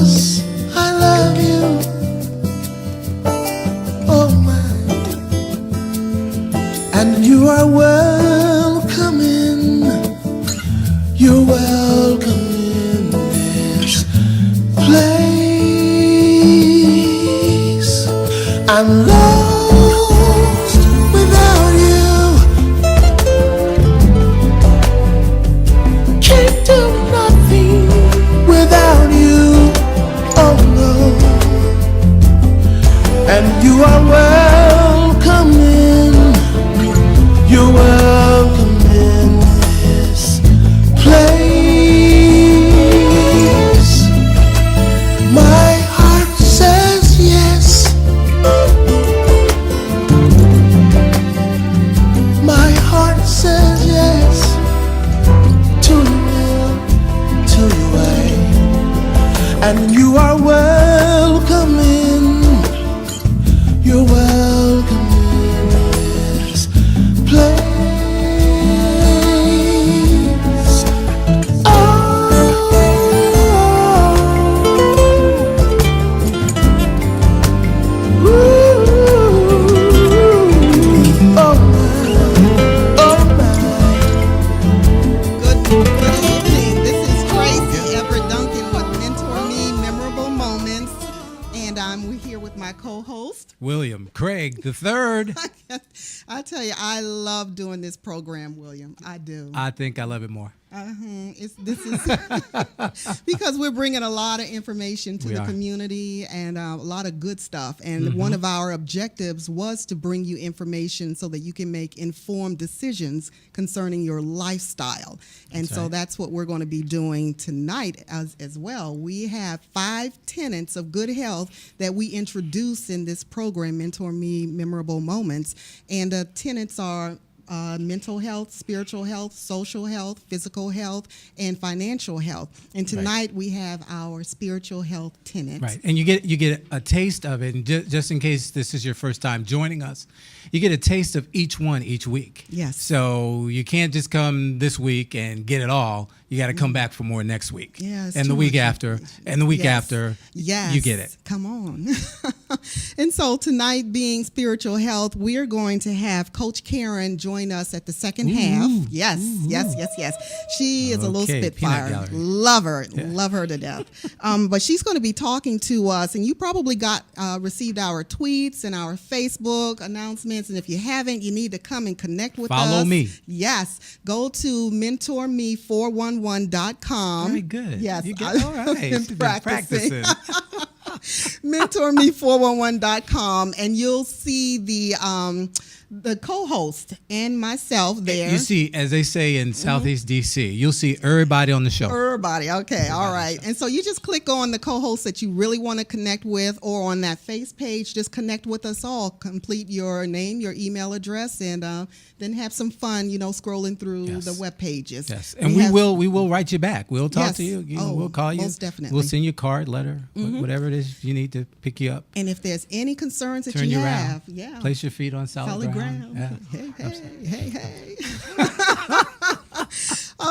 'cause I love you. Oh my. And you are welcome in. You're welcome in this place. I'm lost without you. Can't do nothing without you. Oh no. And you are welcome in. You're welcome in this place. My heart says yes. My heart says yes to your will, to your way. And you are welcome in. You're welcome in this place. Oh, ooh, oh my, oh my. Good evening. This is Tracy Everette with MentorMe Memorable Moments, and I'm here with my co-host. William Craig the third. I tell you, I love doing this program, William. I do. I think I love it more. This is because we're bringing a lot of information to We the are. community and a lot of good stuff. And one of our objectives was to bring you information so that you can make informed decisions concerning your lifestyle. And That's so right. that's what we're going to be doing tonight as well. We have 5 tenets of good health that we introduce in this program, Mentor Me Memorable Moments. And the tenets are mental health, spiritual health, social health, physical health, and financial health. And tonight we have our spiritual health tenets. Right, and you get a taste of it. And just in case this is your first time joining us, you get a taste of each one each week. Yes. So you can't just come this week and get it all. You got to come back for more next week. Yeah, it's and the too week much after, information. and the week Yes. after. Yes. You get it. Come on. And so tonight, being spiritual health, we're going to have Coach Karen join us at the second half. Yes. She is a little Okay, peanut spitfire. gallery. Love her to death. But she's going to be talking to us, and you probably received our tweets and our Facebook announcements. And if you haven't, you need to come and connect with us. Follow me. Yes. Go to mentorme411.com. Very good. Yes. You get, all right. Been You've practicing. mentorme411.com, and you'll see the co-host and myself there. You see, as they say in Southeast DC, you'll see everybody on the show. Everybody. Okay. All right. And so you just click on the co-host that you really want to connect with, or on that face page, just connect with us all. Complete your name, your email address, and then have some fun, scrolling through Yes. the web pages. Yes, and we will write you back. We'll talk Yes. to you. Oh, We'll call you. most definitely. We'll send you a card, letter, whatever it is you need to pick you up. And if there's any concerns that Turn you you have, around. Place your feet on solid ground. Yeah. Hey.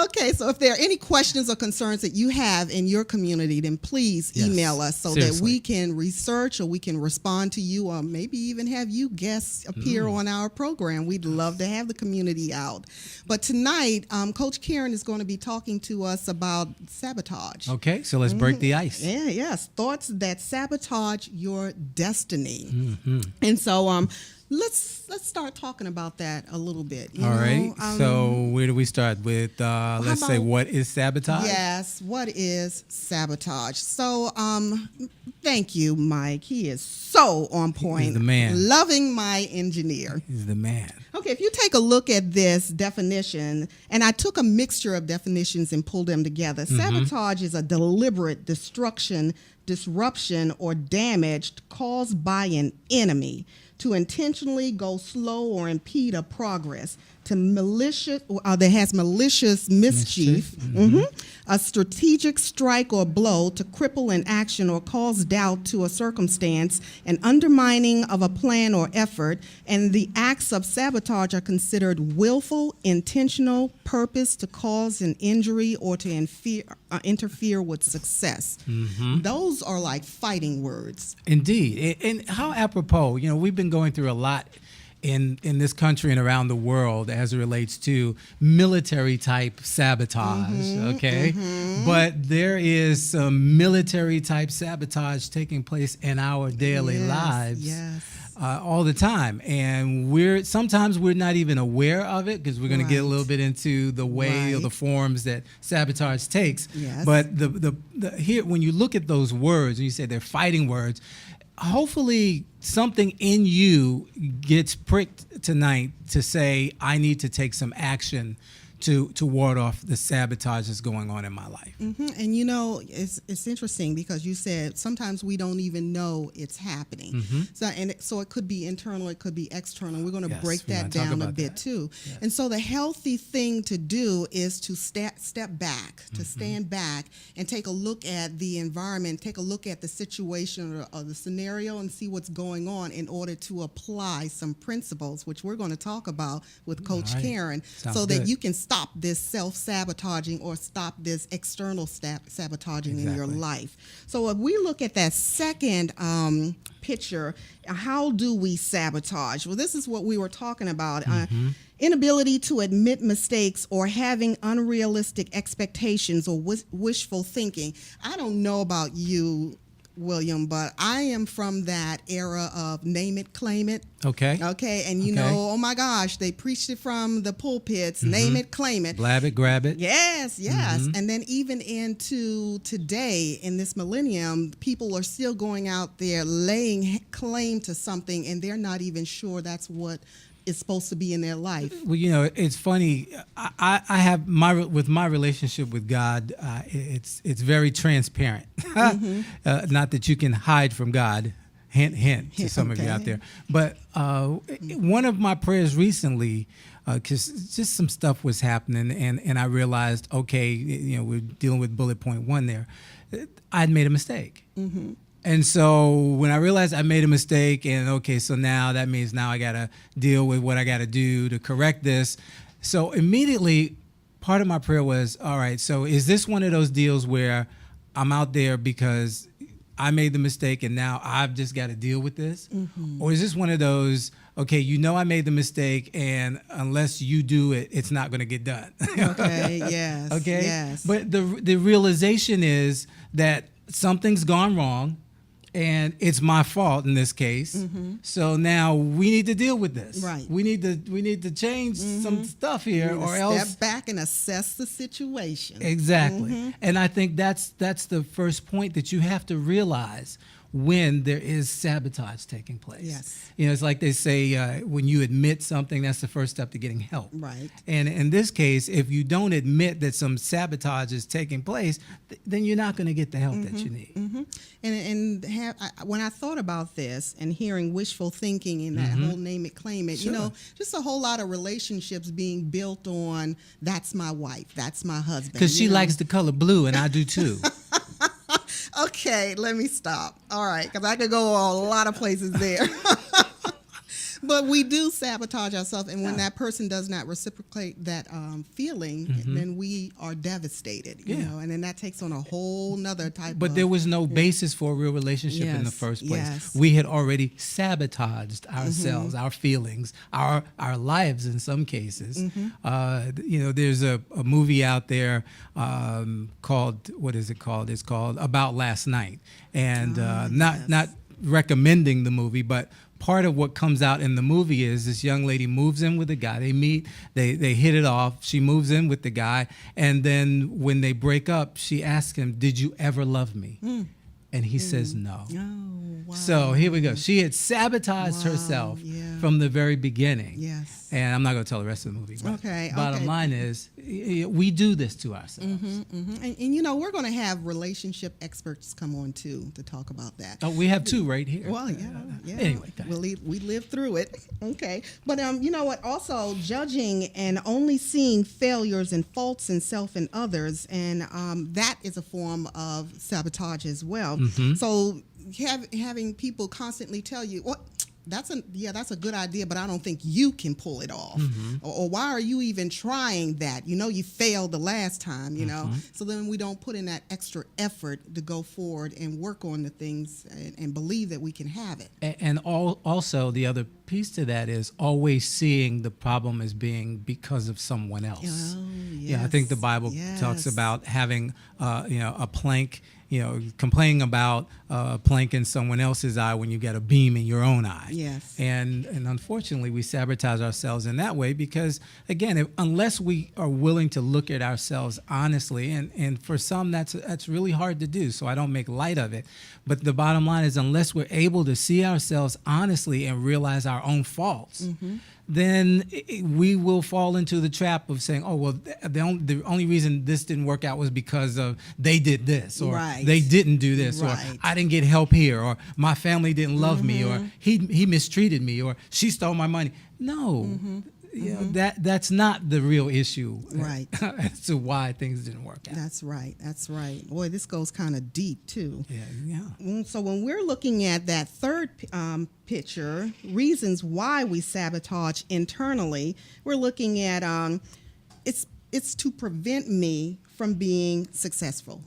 Okay, so if there are any questions or concerns that you have in your community, then please Yes, email us so seriously. that we can research, or we can respond to you, or maybe even have you guests appear on our program. We'd love to have the community out. But tonight, Coach Karen is going to be talking to us about sabotage. Okay, so let's break the ice. Yes. Thoughts that sabotage your destiny. Mm-hmm. And so let's start talking about that a little bit. All right. So where do we start with? Let's say, about- what is sabotage? Yes, what is sabotage? So thank you, Mike. He is so on point. He's the man. Loving my engineer. He's the man. Okay, if you take a look at this definition, and I took a mixture of definitions and pulled them together. Sabotage is a deliberate destruction, disruption, or damage caused by an enemy to intentionally go slow or impede a progress. that has malicious mischief, a strategic strike or blow to cripple an action or cause doubt to a circumstance, an undermining of a plan or effort, and the acts of sabotage are considered willful, intentional purpose to cause an injury or to interfere with success. Those are like fighting words. Indeed. And how apropos, we've been going through a lot in this country and around the world as it relates to military type sabotage, okay? But there is some military type sabotage taking place in our daily lives all the time. And sometimes we're not even aware of it, because we're going to get a little bit into the way or the forms that sabotage takes. But here, when you look at those words and you say they're fighting words, hopefully something in you gets pricked tonight to say, I need to take some action to ward off the sabotage that's going on in my life. And it's interesting because you said sometimes we don't even know it's happening. So it could be internal, it could be external. We're going to break that down a bit too. And so the healthy thing to do is to step back, to stand back and take a look at the environment, take a look at the situation or the scenario and see what's going on in order to apply some principles, which we're going to talk about with Coach Karen, so that you can stop this self-sabotaging or stop this external sabotaging in your life. So if we look at that second picture, how do we sabotage? Well, this is what we were talking about. Inability to admit mistakes or having unrealistic expectations or wishful thinking. I don't know about you, William, but I am from that era of name it, claim it. Okay. And oh my gosh, they preached it from the pulpits, name it, claim it. Blab it, grab it. Yes. And then even into today, in this millennium, people are still going out there laying claim to something, and they're not even sure that's what is supposed to be in their life. Well, it's funny. I have with my relationship with God, it's very transparent. Not that you can hide from God. Hint to some of you out there. But one of my prayers recently, because just some stuff was happening, and I realized, okay, we're dealing with bullet point 1 there. I'd made a mistake. And so when I realized I made a mistake, and okay, so now that means now I got to deal with what I got to do to correct this. So immediately, part of my prayer was, all right, so is this one of those deals where I'm out there because I made the mistake and now I've just got to deal with this? Or is this one of those, okay, I made the mistake, and unless you do it, it's not going to get done? Yes. But the realization is that something's gone wrong, and it's my fault in this case. So now we need to deal with this. Right. We need to change some stuff here, or else step back and assess the situation. Exactly. And I think that's the first point that you have to realize when there is sabotage taking place. Yes. It's like they say, when you admit something, that's the first step to getting help. Right. And in this case, if you don't admit that some sabotage is taking place, then you're not going to get the help that you need. When I thought about this and hearing wishful thinking and that whole name it, claim it, just a whole lot of relationships being built on, that's my wife, that's my husband. Because she likes the color blue, and I do too. Okay, let me stop. All right, because I could go a lot of places there. But we do sabotage ourselves, and when that person does not reciprocate that feeling, then we are devastated, and then that takes on a whole nother type But there was no basis for a real relationship in the first place. Yes. We had already sabotaged ourselves, our feelings, our lives in some cases. There's a movie out there called, what is it called? It's called About Last Night. And not recommending the movie, but part of what comes out in the movie is this young lady moves in with a guy. They meet, they hit it off. She moves in with the guy, and then when they break up, she asks him, "Did you ever love me?" And he says no. Oh, wow. So here we go. She had sabotaged Wow, herself yeah. from the very beginning. Yes. And I'm not going to tell the rest of the movie. But Okay, bottom okay. line is, we do this to ourselves. And you know, we're going to have relationship experts come on too to talk about that. Oh, we have two right here. Well, yeah. Anyway, go ahead. we lived through it. Okay, but you know what? Also, judging and only seeing failures and faults in self and others, and that is a form of sabotage as well. So, having people constantly tell you, "What? That's a good idea, but I don't think you can pull it off." Or why are you even trying that? You know, you failed the last time, you know. So then we don't put in that extra effort to go forward and work on the things and believe that we can have it. And also the other piece to that is always seeing the problem as being because of someone else. Oh, Yeah, I think the Bible talks about having a plank, complaining about a plank in someone else's eye when you get a beam in your own eye. Yes. And unfortunately, we sabotage ourselves in that way because, again, unless we are willing to look at ourselves honestly, and for some that's really hard to do, so I don't make light of it. But the bottom line is, unless we're able to see ourselves honestly and realize our own faults, then we will fall into the trap of saying, oh, well, the only reason this didn't work out was because of they did this, or they didn't do this, or I didn't get help here, or my family didn't love me, or he mistreated me, or she stole my money. No, that's not the real issue, right? As to why things didn't work out. That's right. Boy, this goes kind of deep too. Yeah. So when we're looking at that third picture, reasons why we sabotage internally, we're looking at it's to prevent me from being successful.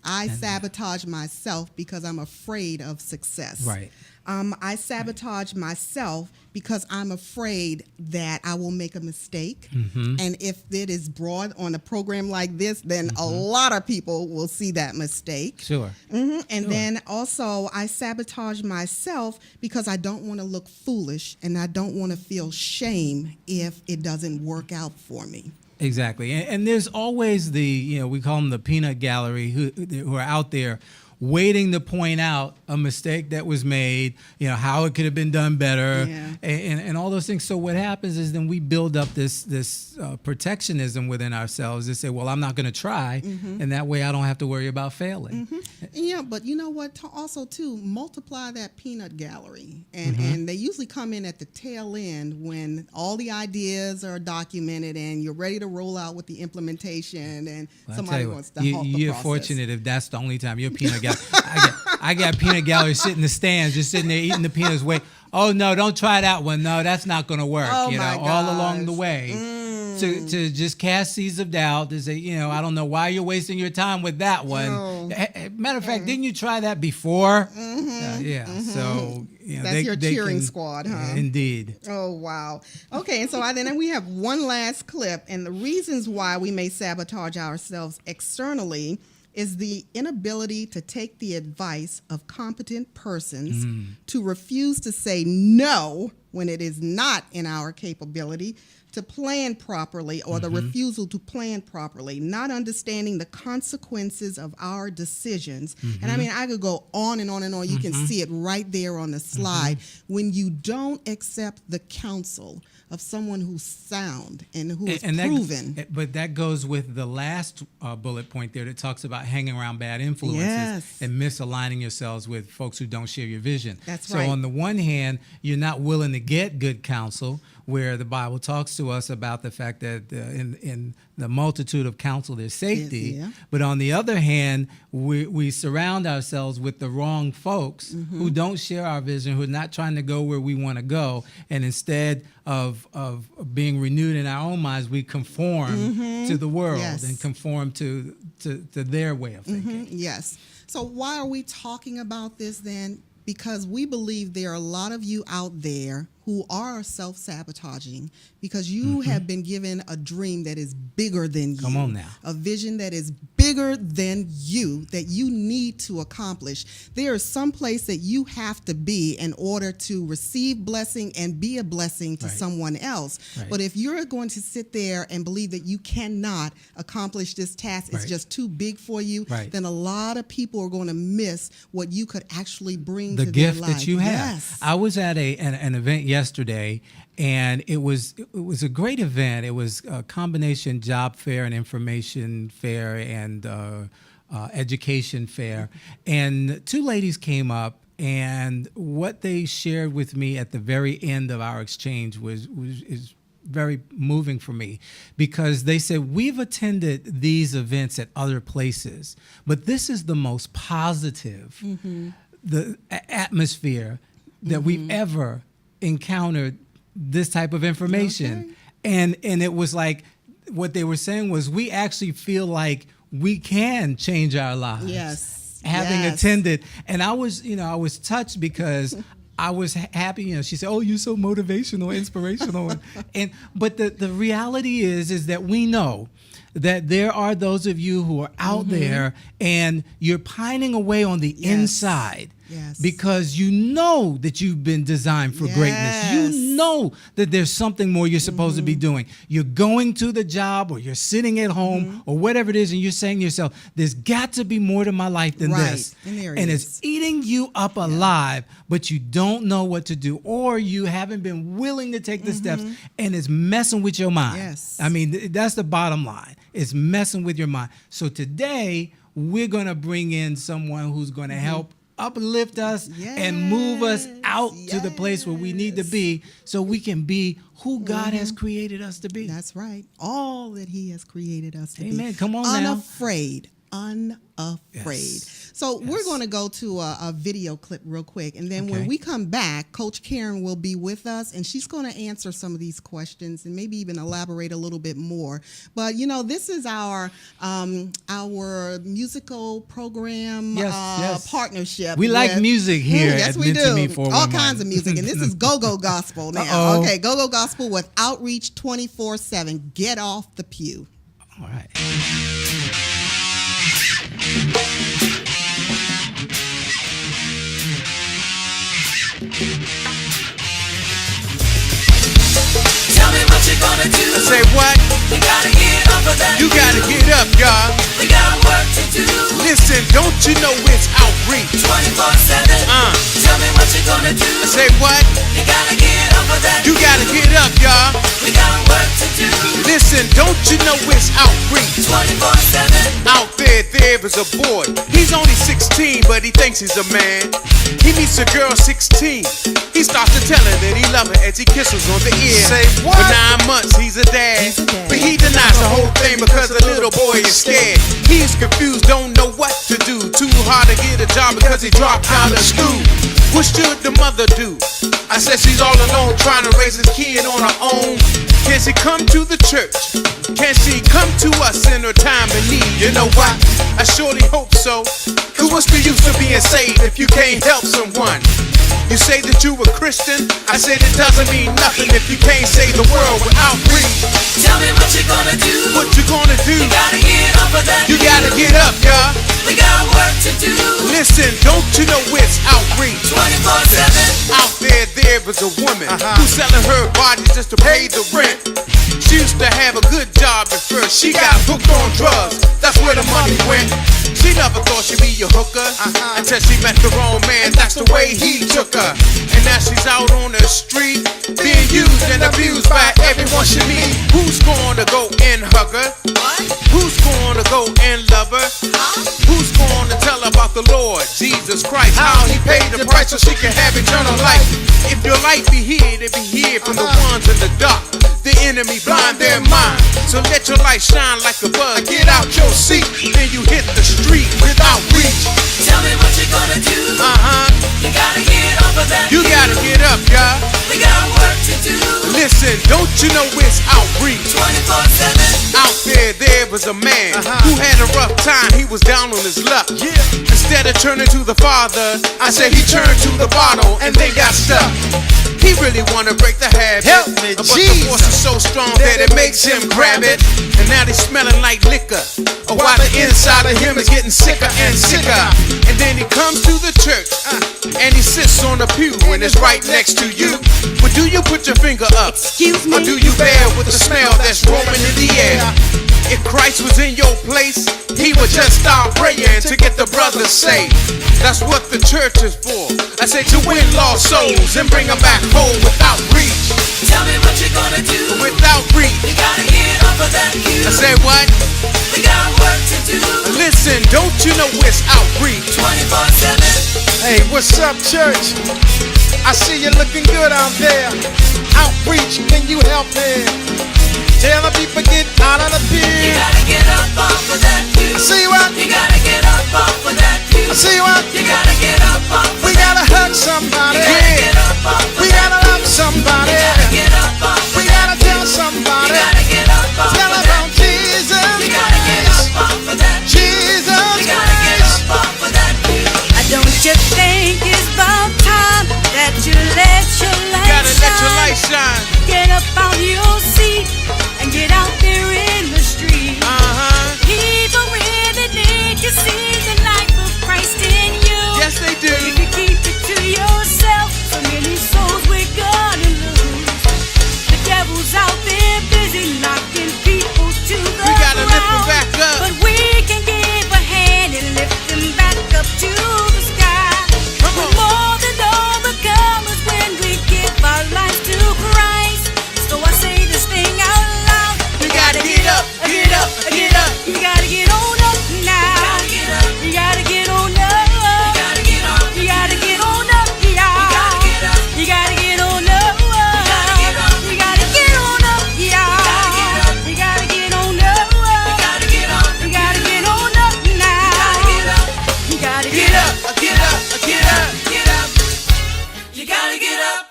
I sabotage myself because I'm afraid of success. Right. I sabotage myself because I'm afraid that I will make a mistake. And if it is brought on a program like this, then a lot of people will see that mistake. Sure. And then also I sabotage myself because I don't want to look foolish and I don't want to feel shame if it doesn't work out for me. Exactly. And there's always we call them the peanut gallery who are out there waiting to point out a mistake that was made, how it could have been done better, and all those things. So what happens is then we build up this protectionism within ourselves to say, well, I'm not going to try, and that way I don't have to worry about failing. Yeah, but you know what? Also, too, multiply that peanut gallery. And they usually come in at the tail end when all the ideas are documented and you're ready to roll out with the implementation and somebody wants to halt the You're process. Fortunate if that's the only time you're peanut gallery. I got peanut gallery sitting in the stands, just sitting there eating the peanuts. Wait, oh no, don't try that one. No, that's not going to work. Oh, All along the way, to just cast seeds of doubt. To say, I don't know why you're wasting your time with that one. Matter of fact, didn't you try that before? So that's your cheering squad, huh? Indeed. Oh wow. Okay, and so then we have one last clip, and the reasons why we may sabotage ourselves externally is the inability to take the advice of competent persons, to refuse to say no when it is not in our capability, to plan properly, or the refusal to plan properly, not understanding the consequences of our decisions. And I mean, I could go on and on and on. You can see it right there on the slide. When you don't accept the counsel of someone who's sound and who is proven. But that goes with the last bullet point there that talks about hanging around bad influences and misaligning yourselves with folks who don't share your vision. That's right. So on the one hand, you're not willing to get good counsel, where the Bible talks to us about the fact that in the multitude of counsel there's safety. But on the other hand, we surround ourselves with the wrong folks who don't share our vision, who are not trying to go where we want to go, and instead of being renewed in our own minds, we conform to the world and conform to their way of thinking. Yes. So why are we talking about this then? Because we believe there are a lot of you out there who are self-sabotaging because you have been given a dream that is bigger than you. Come on now. A vision that is bigger than you that you need to accomplish. There is some place that you have to be in order to receive blessing and be a blessing to someone else. Right. But if you're going to sit there and believe that you cannot accomplish this task, it's just too big for you, then a lot of people are going to miss what you could actually bring to their life. The gift that you have. Yes. I was at an event yesterday, and it was a great event. It was a combination job fair and information fair and education fair. And two ladies came up, and what they shared with me at the very end of our exchange is very moving for me, because they said, we've attended these events at other places, but this is the most positive the atmosphere that we've ever encountered this type of information. And it was like, what they were saying was, we actually feel like we can change our lives. Having attended. And I was touched because I was happy. She said, "Oh, you're so motivational, inspirational." But the reality is that we know that there are those of you who are out there and you're pining away on the inside. Because you know that you've been designed for greatness. You know that there's something more you're supposed to be doing. You're going to the job, or you're sitting at home, or whatever it is, and you're saying to yourself, there's got to be more to my life than this. And it's eating you up alive, but you don't know what to do, or you haven't been willing to take the steps, and it's messing with your mind. I mean, that's the bottom line. It's messing with your mind. So today, we're going to bring in someone who's going to help uplift us and move us out to the place where we need to be, so we can be who God has created us to be. That's right. All that He has created us to be. Amen. Come on now. Unafraid. So we're going to go to a video clip real quick, and then when we come back, Coach Karen will be with us, and she's going to answer some of these questions and maybe even elaborate a little bit more. But this is our musical program partnership. We like music here at MentorMe 411. All kinds of music, and this is Go-Go Gospel now. Okay, Go-Go Gospel with Outreach 24/7. Get off the pew. All right. Tell me what you're gonna do. Say what? You gotta get up for that. You gotta get up, y'all. We got work to do. Listen, don't you know it's outreach? 24/7. Tell me what you're gonna do. Say what? You gotta get up for that. You gotta get up, y'all. We got work to do. Listen, don't you know it's outreach? 24/7. Out there is a boy. He's only 16, but he thinks he's a man. He meets a girl 16. He starts to tell her that he loves her as he kisses on the ear. Say what? For 9 months he's a dad. But he denies the whole thing because the little boy is scared. He's confused, don't know what to do. Too hard to get a job because he dropped out of school. What should the mother do? I said she's all alone trying to raise his kid on her own. Can she come to the church? Can she come to us in her time of need? You know what? I surely hope so. Cause what's the use of being saved if you can't help someone? You say that you a Christian? I said it doesn't mean nothing if you can't save the world without greed. Tell me what you're gonna do. What you gonna do? You gotta get up for that. You gotta get up, y'all. We got work to do. Listen, don't you know it's outreach? 24/7. Out there was a woman who's selling her body just to pay the rent. She used to have a good job at first. She got hooked on drugs. That's where the money went. She never thought she'd be a hooker until she met the wrong man. That's the way he took her. And now she's out on the street being used and abused by everyone she meets. Who's gonna go and hug her? Who's gonna go and love her? Who's gonna tell her about the Lord Jesus Christ? How he paid the price so she can have eternal life. If your life be here, it be here from the ones in the dark. The enemy blind their mind. So let your light shine like a bug. Get out your seat, then you hit the street without reach. Tell me what you're gonna do. You gotta get up for that. You gotta get up, y'all. We got work to do. Listen, don't you know it's outreach? 24/7. Out there was was a man who had a rough time. He was down on his luck. Instead of turning to the Father, I said he turned to the bottle and then got stuck. He really wanna break the habit, Help me, but Jesus. the force is so strong that it makes him grab it. And now he's smelling like liquor, while the inside of him is getting sicker and sicker. And then he comes to the church, and he sits on the pew, and it's right next to you. But do you put your finger up, Excuse me? or do you bear with the smell that's rolling in the air? If Christ was in your place, he would just start praying to get the brothers saved. That's what the church is for. I said to win lost souls and bring them back home without reach. Tell me what you're gonna do. Without reach. You gotta get off of that pew. I said what? We got work to do. Listen, don't you know it's outreach? 24/7. Hey, what's up, church? I see you looking good out there. Outreach, can you help me? Tell the people get out of the You pew. gotta get up off of that pew. I see what? You gotta get up off of that pew. I see what? You gotta get up off of We that gotta pew. hug somebody. You gotta get up off of We that gotta love somebody. You gotta get up off of We that gotta tell pew. somebody. You gotta get up off Tell of about that pew. Jesus You gotta get Christ. up off of that pew. Jesus You gotta get Christ. up off of that pew. Don't you think it's about time that you let your light Gotta let your shine? light shine. Get up out your seat and get out there in the street. People really need to see the life of Christ in you. Yes, they do. If you keep it to yourself, so many souls we're gonna lose. The devil's out there busy knocking people to the We gotta lift 'em ground. back up. But we can give a hand and lift them back up to the sky. Come We're on. more than overcomers when we give our lives to Christ. So I say this thing out loud. You gotta get up, get up, get up. You gotta get on up now. Gotta get up. You gotta get on up. You gotta get off. You gotta get on up, y'all. You gotta get up. You gotta get on up. gotta get up. You gotta get on up, y'all. gotta get up. You gotta get on up. You gotta get off. You gotta get on up now. gotta get up. You gotta Get up, get up, get up. Get up. You gotta get up.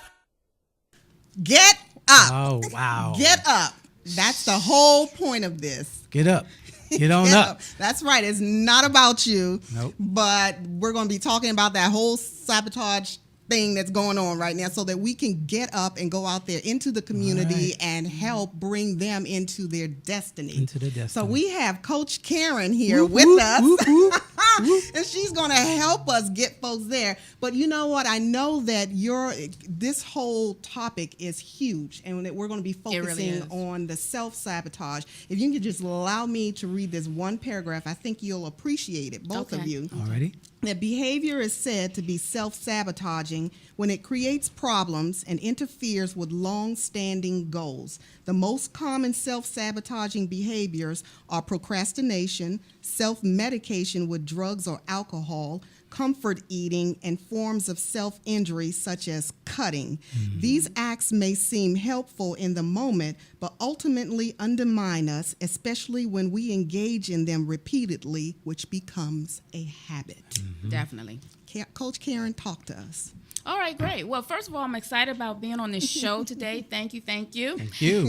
Get up. Oh, wow. Get up. That's the whole point of this. Get up. Get on Get up. That's right. It's not about you. Nope. But we're going to be talking about that whole sabotage thing that's going on right now so that we can get up and go out there into the community and help bring them into their destiny. Into their destiny. So we have Coach Karen here Whoop, with whoop, us. whoop, whoop, And she's going to help us get folks there. But you know what? I know that this whole topic is huge and that we're going to be really focusing is. on the self-sabotage. If you can just allow me to read this one paragraph, I think you'll appreciate it, both of Okay. you. Already? That behavior is said to be self-sabotaging when it creates problems and interferes with long-standing goals. The most common self-sabotaging behaviors are procrastination, self-medication with drugs or alcohol, comfort eating, and forms of self-injury such as cutting. These acts may seem helpful in the moment, but ultimately undermine us, especially when we engage in them repeatedly, which becomes a habit. Definitely. Coach Karen, talk to us. All right, great. Well, first of all, I'm excited about being on this show today. Thank you. Thank you.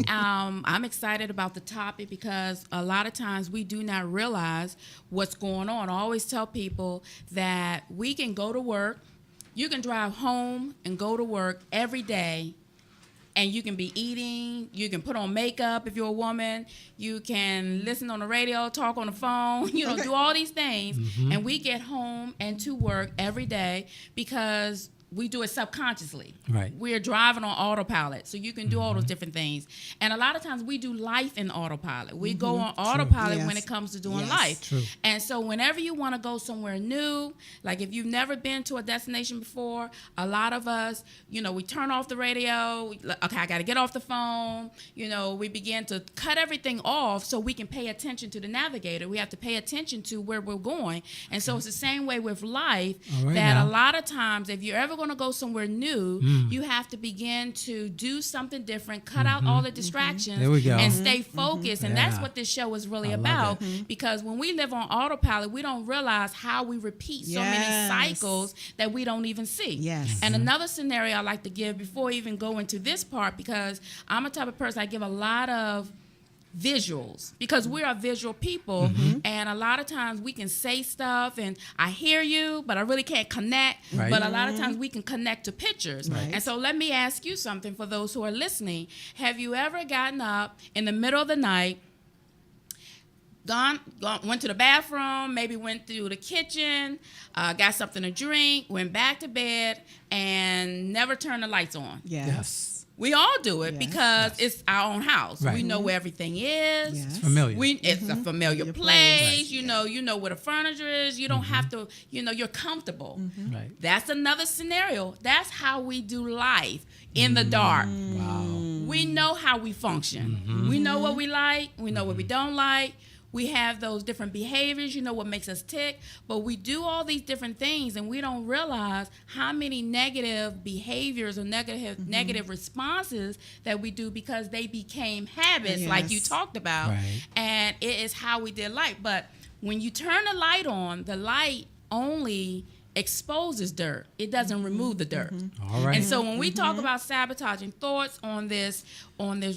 I'm excited about the topic because a lot of times we do not realize what's going on. I always tell people that we can go to work, you can drive home and go to work every day, and you can be eating, you can put on makeup if you're a woman, you can listen on the radio, talk on the phone, do all these things, and we get home and to work every day because we do it subconsciously. Right. We're driving on autopilot, so you can do all those different things. And a lot of times we do life in autopilot. We go on autopilot when Yes. it comes to doing Yes. life. True. And so whenever you want to go somewhere new, like if you've never been to a destination before, a lot of us, we turn off the radio. Okay, I got to get off the phone. We begin to cut everything off so we can pay attention to the navigator. We have to pay attention to where we're going. And so it's the same way with life, All right that now. a lot of times if you're ever going to go somewhere new, you have to begin to do something different, cut out all the distractions, There we go. and stay focused. And that's Yeah. what this show is really I love about. it. Because when we live on autopilot, we don't realize how we repeat so many Yes. cycles that we don't even see. Yes. And another scenario I like to give before I even go into this part, because I'm a type of person, I give a lot of visuals, because we are visual people, and a lot of times we can say stuff and I hear you, but I really can't connect. Right. But a lot of times we can connect to pictures. Right. And so let me ask you something for those who are listening. Have you ever gotten up in the middle of the night, went to the bathroom, maybe went through the kitchen, got something to drink, went back to bed, and never turned the lights on? Yes. We all do it Yes. because it's our own house. Right. We know where everything is. Yes. It's familiar. It's a familiar Your place. place. You know where the furniture is. You don't have to, you're comfortable. Right. That's another scenario. That's how we do life in the dark. Wow. We know how we function. We know what we like. We know what we don't like. We have those different behaviors, what makes us tick, but we do all these different things and we don't realize how many negative behaviors or negative responses that we do because they became habits, like you Yes. talked about, Right. and it is how we did life. But when you turn the light on, the light only exposes dirt. It doesn't remove the dirt. All right. And so when we talk about sabotaging thoughts on this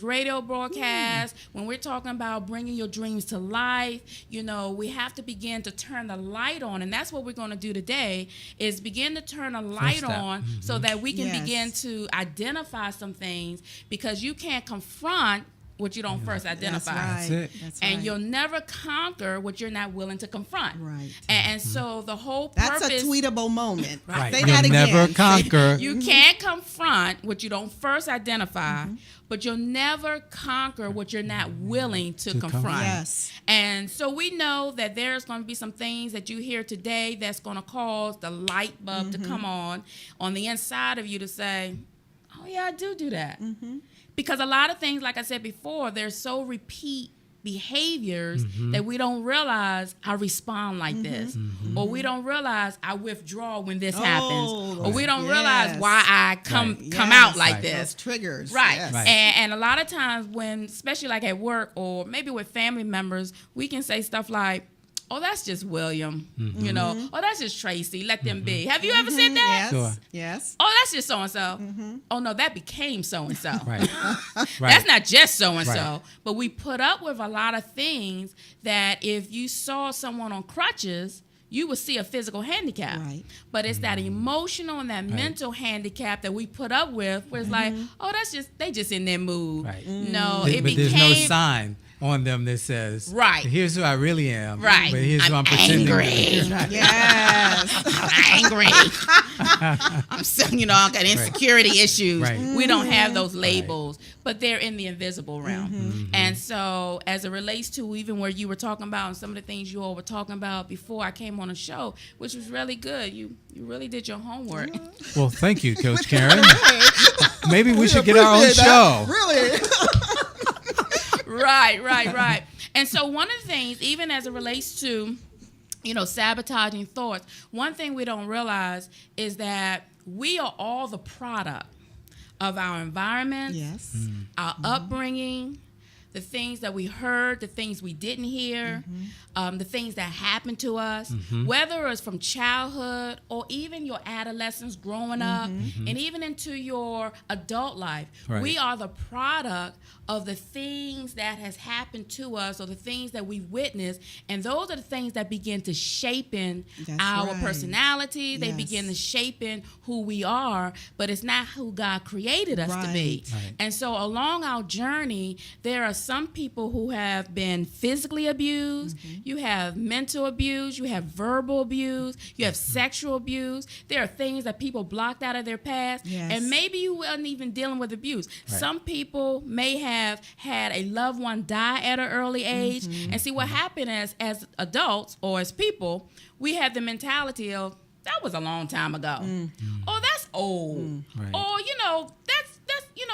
radio broadcast, when we're talking about bringing your dreams to life, we have to begin to turn the light on. And that's what we're going to do today is begin to turn a light step. on so that we can Yes. begin to identify some things, because you can't confront what you don't first identify. That's right. That's it. That's And right. you'll never conquer what you're not willing to confront. Right. And so the whole That's purpose... a tweetable moment. Right. Say You'll that again. never conquer. You can't confront what you don't first identify, but you'll never conquer what you're not willing to confront. Yes. And so we know that there's going to be some things that you hear today that's going to cause the light bulb to come on the inside of you to say, oh, yeah, I do that. Because a lot of things, like I said before, they're so repeat behaviors that we don't realize I respond like this, or we don't realize I withdraw when this happens, or we don't realize Yes. why I come Yes. out like Right. this. Those triggers. Right. Yes. Right. And a lot of times when, especially like at work or maybe with family members, we can say stuff like, oh, that's just William, oh, that's just Tracy, let them be. Have you ever said that? Yes. Sure. Yes. Oh, that's just so-and-so. Oh, no, that became so-and-so. Right. That's Right. not just so-and-so. Right. But we put up with a lot of things that if you saw someone on crutches, you would see a physical handicap. Right. But it's that emotional and that mental handicap that we put up with where it's like, oh, they just in their mood. Right. No, But it there's became... no sign on them that says, Right. here's who I really am. Right. But here's who I'm I'm pretending to be. angry. Yes. I'm angry. I'm so, I got insecurity issues. Right. We don't have those labels, but they're in the invisible realm. And so as it relates to even where you were talking about and some of the things you all were talking about before I came on the show, which was really good. You really did your homework. Well, thank you, Coach Karen. Maybe we should get our own appreciate that. show. Really? Right. And so one of the things, even as it relates to, sabotaging thoughts, one thing we don't realize is that we are all the product of our environment, Yes. our upbringing, the things that we heard, the things we didn't hear, the things that happened to us, whether it's from childhood or even your adolescence growing up and even into your adult life. Right. We are the product of the things that has happened to us or the things that we witnessed, and those are the things that begin to shape in That's our right. personality. They Yes. begin to shape in who we are, but it's not who God created us to be. Right. And so along our journey, there are some people who have been physically abused, you have mental abuse, you have verbal abuse, you have sexual abuse. There are things that people blocked out of their past, Yes. and maybe you wasn't even dealing with abuse. Right. Some people may have had a loved one die at an early age, and see what happened as adults or as people, we have the mentality of, that was a long time ago. Oh, that's old. Right. Or, that's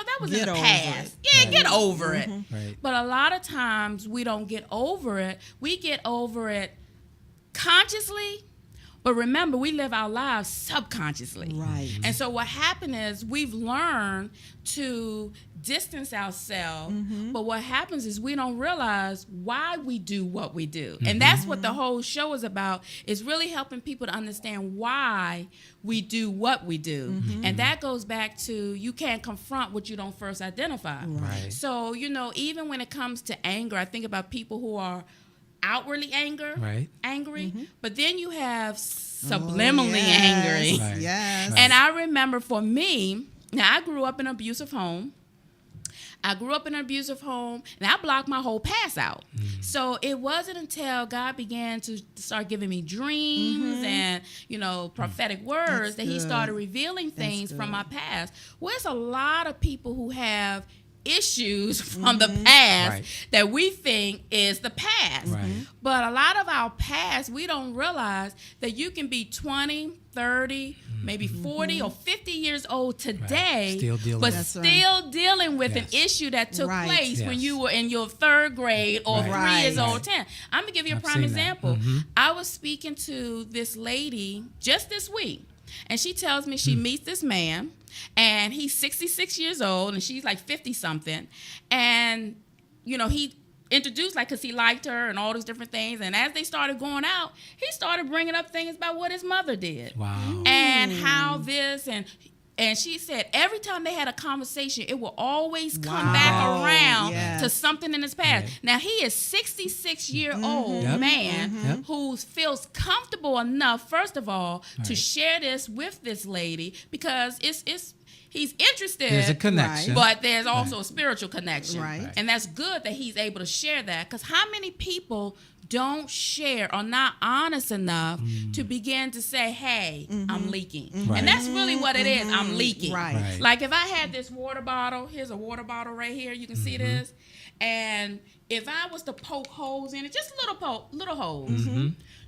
that was Get in the over past. it. Yeah, get over it. Right. But a lot of times we don't get over it. We get over it consciously, But remember, we live our lives subconsciously. Right. And so what happened is we've learned to distance ourselves, but what happens is we don't realize why we do what we do. And that's what the whole show is about, is really helping people to understand why we do what we do. And that goes back to, you can't confront what you don't first identify. Right. So, you know, even when it comes to anger, I think about people who are outwardly angry, but then you have subliminally angry. Right. Yes. And I remember for me, now I grew up in an abusive home. And I blocked my whole past out. So it wasn't until God began to start giving me dreams and, you know, prophetic words that he started revealing things from my past. Well, there's a lot of people who have issues from the past that we think is the past. Right. But a lot of our past, we don't realize that you can be 20, 30, maybe 40 or 50 years old today, Still dealing but with it. still dealing with an issue that took place when you were in your 3rd grade or 3 years old, 10. I'm going to give you a prime example. I was speaking to this lady just this week, and she tells me she meets this man, and he's 66 years old, and she's like 50-something. And, you know, he introduced, like, because he liked her and all those different things. And as they started going out, he started bringing up things about what his mother did. Wow. And how this, and she said every time they had a conversation, it will always come back around to something in his past. Right. Now, he is 66-year-old man who feels comfortable enough, first of all, to share this with this lady, because he's interested. There's a connection. But there's also a spiritual connection. Right. And that's good that he's able to share that, because how many people don't share or not honest enough to begin to say, hey, I'm leaking. Right. And that's really what it is. I'm leaking. Right. Like if I had this water bottle, here's a water bottle right here. You can see this. And if I was to poke holes in it, just little holes,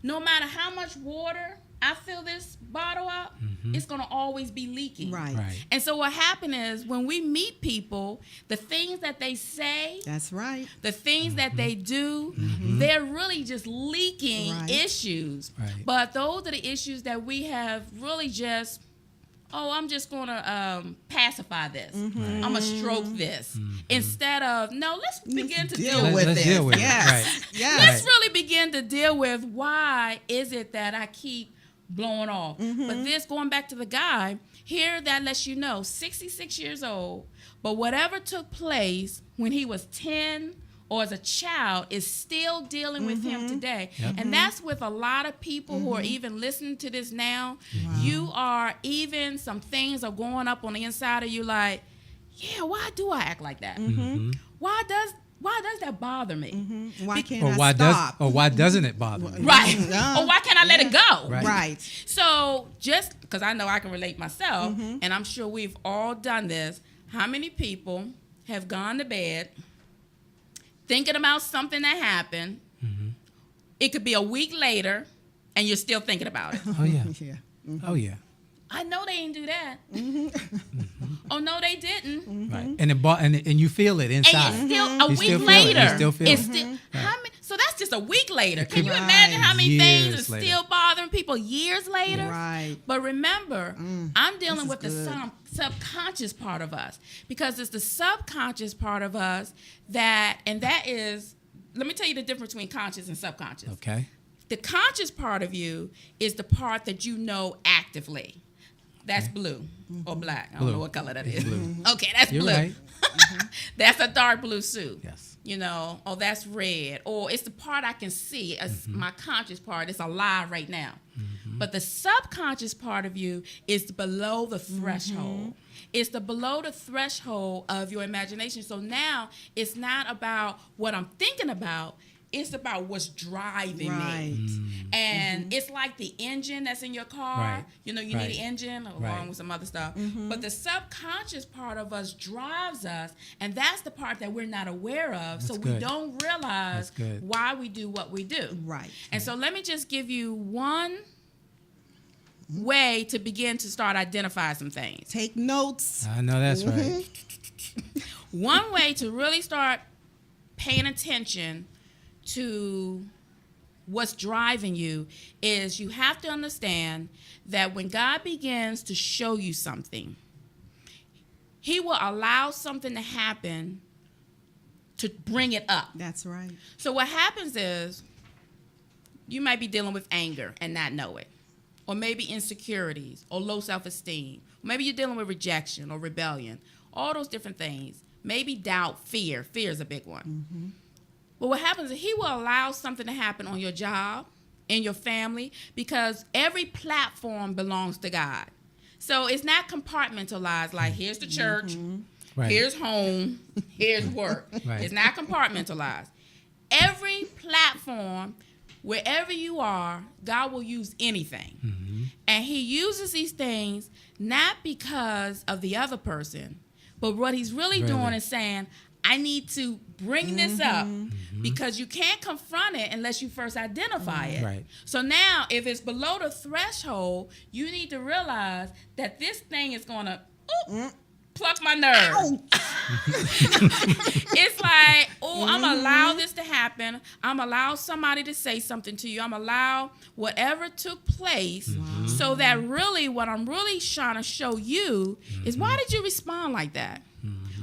no matter how much water I fill this bottle up, it's going to always be leaking. Right. And so what happened is when we meet people, the things that they say, That's right. the things that they do, they're really just leaking issues. Right. But those are the issues that we have really just, I'm just going to pacify this. I'm going to stroke this. Instead of, no, let's begin to deal with Let's this. deal with it. Yes. Right. Yes. Let's really begin to deal with why is it that I keep blowing off. But this, going back to the guy, here that lets you know, 66 years old, but whatever took place when he was 10 or as a child is still dealing with him today. And that's with a lot of people who are even listening to this now. You are even, some things are going up on the inside of you like, yeah, why do I act like that? Why does that bother me? Why can't I stop? Why doesn't it bother me? Right. Or why can't I let it go? Right. So just because I know I can relate myself, and I'm sure we've all done this, how many people have gone to bed thinking about something that happened? It could be a week later, and you're still thinking about it. Oh, yeah. Yeah. Oh, yeah. I know they didn't do that. Oh, no, they didn't. Right. And you feel it inside. And it's still a You week still feel it. later. You still feel it's it. still, how many, so that's just a week later. Can could you be imagine how many things years are later. still bothering people years later? Right. But remember, I'm dealing with the good. subconscious part of us, because it's the subconscious part of us that is, let me tell you the difference between conscious and subconscious. Okay. The conscious part of you is the part that you know actively. That's blue or black. I don't Blue. know what color that It's is. blue. Okay, that's You're blue. right. That's a dark blue suit. Yes. You know, oh, that's red. Or it's the part I can see. It's my conscious part. It's alive right now. But the subconscious part of you is below the threshold. It's the below the threshold of your imagination. So now it's not about what I'm thinking about. It's about what's driving Right. me. And it's like the engine that's in your car. Right. You know, you Right. need an engine along Right. with some other stuff. But the subconscious part of us drives us, and that's the part that we're not aware of. So we good. don't realize That's good. why we do what we do. Right. And so let me just give you one way to begin to start identifying some things. Take notes. I know that's right. One way to really start paying attention to what's driving you is you have to understand that when God begins to show you something, he will allow something to happen to bring it up. That's right. So what happens is you might be dealing with anger and not know it, or maybe insecurities or low self-esteem. Maybe you're dealing with rejection or rebellion, all those different things. Maybe doubt, fear. Fear is a big one. Mm-hmm. But what happens is he will allow something to happen on your job, in your family, because every platform belongs to God. So it's not compartmentalized like here's the church, here's home, here's work. It's not compartmentalized. Every platform, wherever you are, God will use anything. Mm-hmm. And he uses these things not because of the other person, but what he's really doing is saying, I need to bring this up because you can't confront it unless you first identify it. Right. So now, if it's below the threshold, you need to realize that this thing is going to pluck my nerve. It's like, I'm going to allow this to happen. I'm going to allow somebody to say something to you. I'm going to allow whatever took place so that really what I'm really trying to show you is why did you respond like that?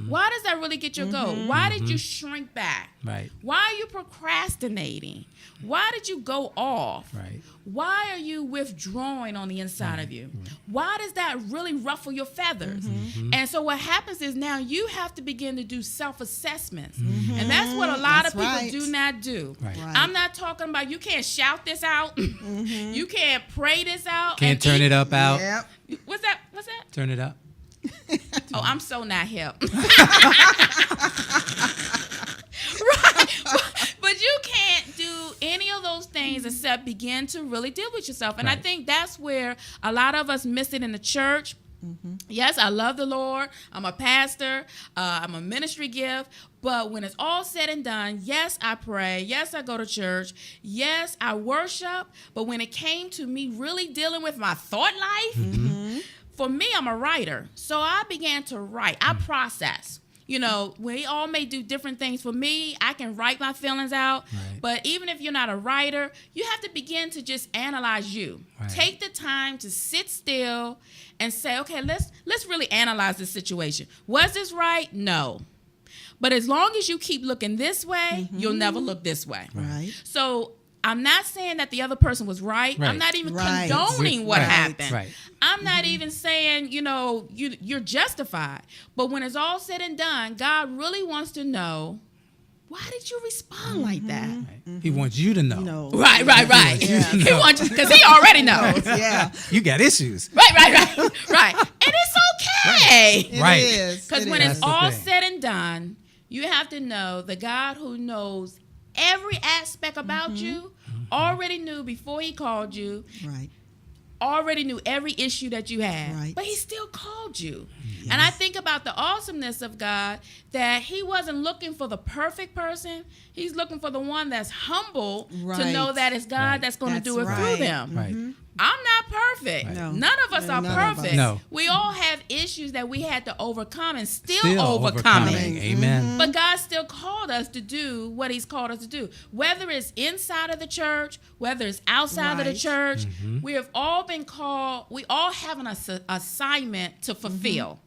Why does that really get your goal? Why did you shrink back? Right. Why are you procrastinating? Why did you go off? Right. Why are you withdrawing on the inside of you? Why does that really ruffle your feathers? And so what happens is now you have to begin to do self-assessments. And that's what a lot of people do not do. Right. I'm not talking about you can't shout this out. You can't pray this out. Can't turn it up out. Yep. What's that? Turn it up. Oh, I'm so not hip. But you can't do any of those things except begin to really deal with yourself. And I think that's where a lot of us miss it in the church. Yes, I love the Lord. I'm a pastor. I'm a ministry gift. But when it's all said and done, yes, I pray. Yes, I go to church. Yes, I worship. But when it came to me really dealing with my thought life, for me, I'm a writer. So I began to write. I process. You know, we all may do different things. For me, I can write my feelings out. Right. But even if you're not a writer, you have to begin to just analyze you. Right. Take the time to sit still and say, okay, let's really analyze this situation. Was this right? No. But as long as you keep looking this way, you'll never look this way. Right. So I'm not saying that the other person was right. I'm not even condoning what happened. Right. I'm not even saying, you're justified. But when it's all said and done, God really wants to know, why did you respond like that? Right. He wants you to know. No. Right. He wants you, because he already knows. Yeah. You got issues. Right. And it's okay. Right. It is. Because when it's all said and done, you have to know the God who knows every aspect about you already knew before he called you. Right. Already knew every issue that you had. Right. But he still called you. Yes. And I think about the awesomeness of God, that he wasn't looking for the perfect person. He's looking for the one that's humble to know that it's God that's going to do it through them. Right. I'm not perfect. Right. No. None of us are perfect. No. We all have issues that we had to overcome and still overcoming. Amen. But God still called us to do what he's called us to do. Whether it's inside of the church, whether it's outside of the church, we have all been called, we all have an assignment to fulfill.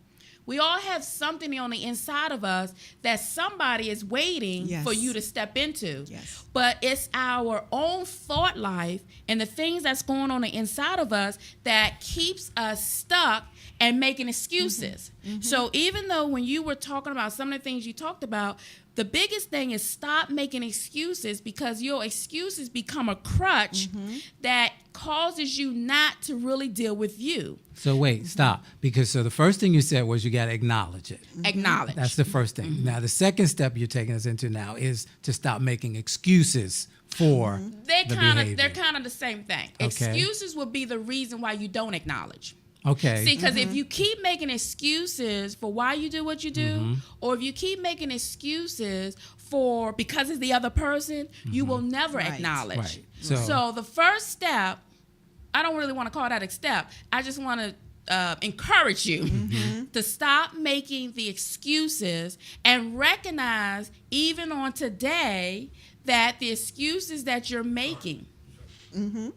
We all have something on the inside of us that somebody is waiting for you to step into. Yes. But it's our own thought life and the things that's going on the inside of us that keeps us stuck and making excuses. So even though when you were talking about some of the things you talked about, the biggest thing is stop making excuses, because your excuses become a crutch that causes you not to really deal with you. So wait, stop. Because the first thing you said was you got to acknowledge it. Acknowledge. That's the first thing. Now, the second step you're taking us into now is to stop making excuses for the behavior. They're kind of the same thing. Okay. Excuses will be the reason why you don't acknowledge. Okay. See, because if you keep making excuses for why you do what you do, or if you keep making excuses for because it's the other person, you will never acknowledge. Right. So the first step, I don't really want to call that a step. I just want to encourage you to stop making the excuses and recognize, even on today, that the excuses that you're making Mm-hmm.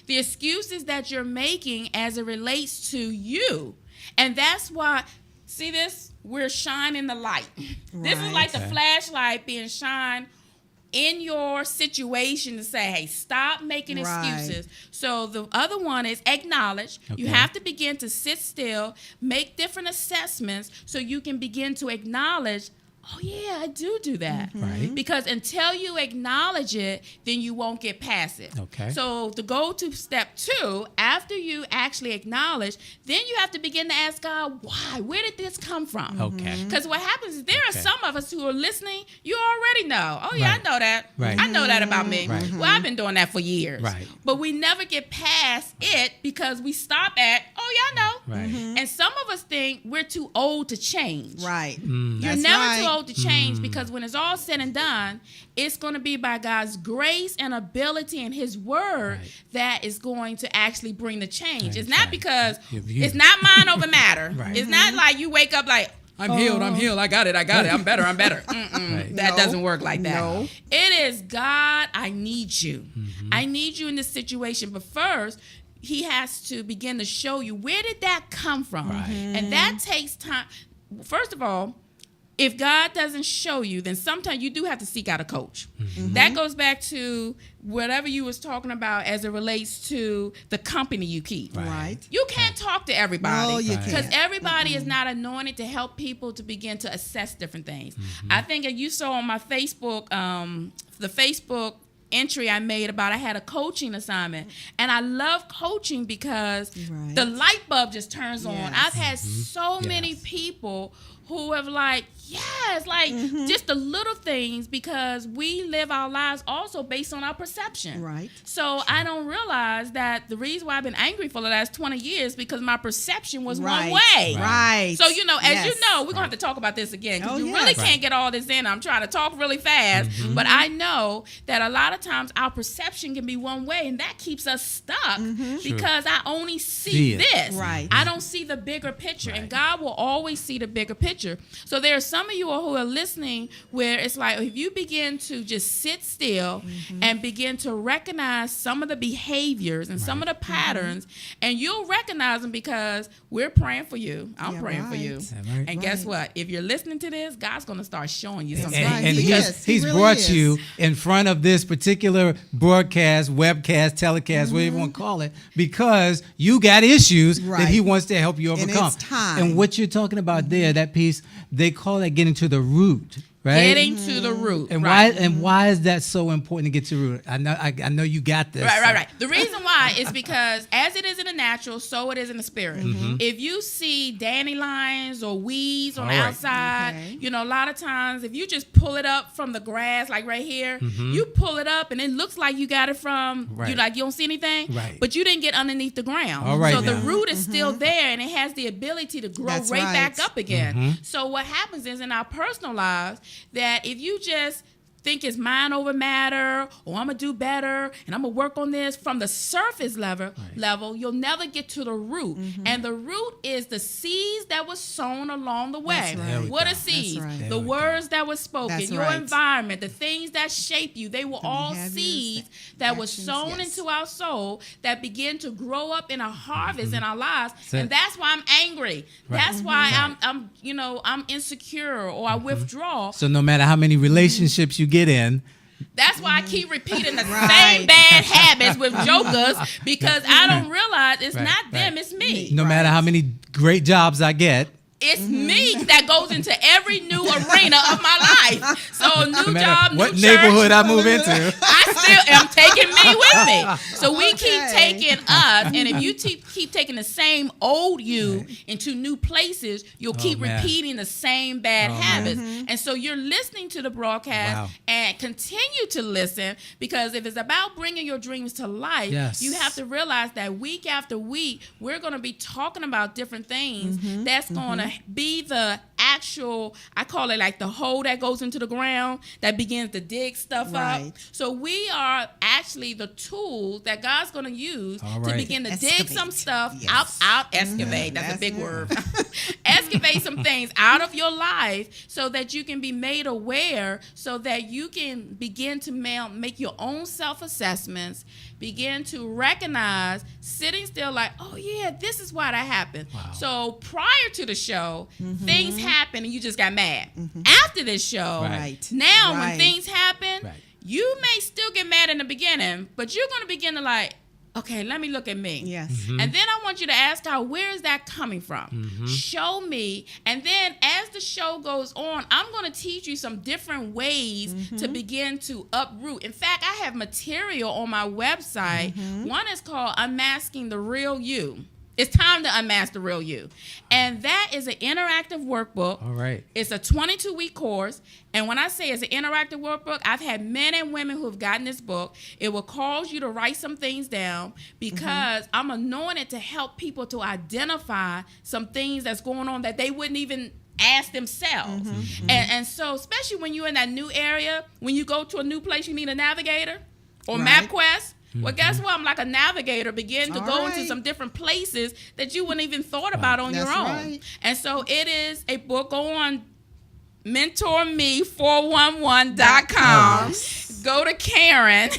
The excuses that you're making as it relates to you. And that's why, see this? We're shining the light. This is like the flashlight being shined in your situation to say, hey, stop making excuses. So the other one is acknowledge. You have to begin to sit still, make different assessments so you can begin to acknowledge, oh, yeah, I do that. Right. Because until you acknowledge it, then you won't get past it. Okay. So to go to step 2, after you actually acknowledge, then you have to begin to ask God, why? Where did this come from? Okay. Because what happens is there are some of us who are listening, you already know. Oh, yeah, Right. I know that. Right. I know that about me. Right. Well, I've been doing that for years. Right. But we never get past it because we stop at, oh, yeah, I know. Right. And some of us think we're too old to change. Right. Mm. You're That's never right. too old to change because when it's all said and done, it's going to be by God's grace and ability and His word that is going to actually bring the change. Right, It's not right. because If you- it's not mind over matter. Right. It's not like you wake up like, I'm healed, I got it, I'm better. Right. That No. doesn't work like that. No. It is, God, I need you. Mm-hmm. I need you in this situation. But first, He has to begin to show you, where did that come from? Right. And that takes time. First of all, if God doesn't show you, then sometimes you do have to seek out a coach. Mm-hmm. That goes back to whatever you was talking about as it relates to the company you keep. Right. You can't talk to everybody. No, you Right. Because can't. everybody is not anointed to help people to begin to assess different things. I think you saw on my Facebook, the Facebook entry I made about I had a coaching assignment. And I love coaching because Right. the light bulb just turns on. Yes. I've had so many Yes. people who have like, yes, like just the little things, because we live our lives also based on our perception. Right. So I don't realize that the reason why I've been angry for the last 20 years because my perception was Right. one way. Right. So, you know, as Yes. you know, we're going to have to talk about this again because Oh, you yes. really Right. can't get all this in. I'm trying to talk really fast, but I know that a lot of times our perception can be one way, and that keeps us stuck because I only see See it. this. Right. I don't see the bigger picture, and Right. God will always see the bigger picture. So there are some of you who are listening where it's like if you begin to just sit still and begin to recognize some of the behaviors and some of the patterns, and you'll recognize them because we're praying for you. I'm Yeah, praying for you. right. Yeah, right. And guess Right. what? If you're listening to this, God's going to start showing you something. right. And He he's, is. He he's really brought is. you in front of this particular broadcast, webcast, telecast, whatever you want to call it, because you got issues that Right. he wants to help you And overcome. it's time. And what you're talking about there, that piece, they call that getting to the root, right? Getting to the root. and right. why is that so important to get to the root? I know you got this. Right. The reason why is because as it is in the natural, so it is in the spirit. If you see dandelions or weeds on the All right. outside, Okay. you know, a lot of times if you just pull it up from the grass, like right here, you pull it up and it looks like you got it from, Right. you don't see anything, Right. but you didn't get underneath the ground. All right so the now. root is still there and it has the ability to grow That's right right. back up again. So what happens is in our personal lives that if you just think it's mind over matter, or I'm gonna do better, and I'm gonna work on this from the surface level, you'll never get to the root. And the root is the seeds that was sown along the way. That's right. There we What go. are seeds? That's right. The There we words that were spoken, That's your right. environment, the things that shape you, they were all behaviors, seeds the that were actions, sown yes. into our soul that begin to grow up in a harvest in our lives. it. And that's why I'm angry. That's why I'm insecure or I withdraw. So no matter how many relationships you get in, That's why I keep repeating the Right. same bad habits with jokers because I don't realize it's Right, not them, right. it's me. no matter how many great jobs I get, It's me that goes into every new arena of my life. So a no new matter job, what new neighborhood church, I move into, I still am taking me with me. So we keep Okay. taking us, and if you keep taking the same old you into new places, you'll keep man. repeating the same bad Oh, man. habits. And so you're listening to the broadcast Wow. and continue to listen because if it's about bringing your dreams to life, Yes. you have to realize that week after week, we're going to be talking about different things that's going to be the actual, I call it like the hole that goes into the ground that begins to dig stuff Right. up. So we are actually the tool tools that God's going to use All to right. begin to dig Excavate. some stuff Yes. out. Excavate. That's a big word. Excavate some things out of your life so that you can be made aware, so that you can begin to make your own self-assessments, begin to recognize, sitting still like, oh yeah, this is why that happened. Wow. So prior to the show, things happened and you just got mad. After this show, Right. now when Right. things happen, Right. you may still get mad in the beginning, but you're going to begin to like, okay, let me look at me. Yes. Mm-hmm. And then I want you to ask God, where is that coming from? Show me. And then as the show goes on, I'm going to teach you some different ways to begin to uproot. In fact, I have material on my website. One is called Unmasking the Real You. It's time to unmask the real you. And that is an interactive workbook. All right. It's a 22-week course. And when I say it's an interactive workbook, I've had men and women who have gotten this book. It will cause you to write some things down because I'm anointed to help people to identify some things that's going on that they wouldn't even ask themselves. And so especially when you're in that new area, when you go to a new place, you need a navigator or Right. MapQuest. Well, guess what? I'm like a navigator, begin to All go right. into some different places that you wouldn't even thought about on your That's own. right. And so it is a book. Go on MentorMe411.com. Go to Karen,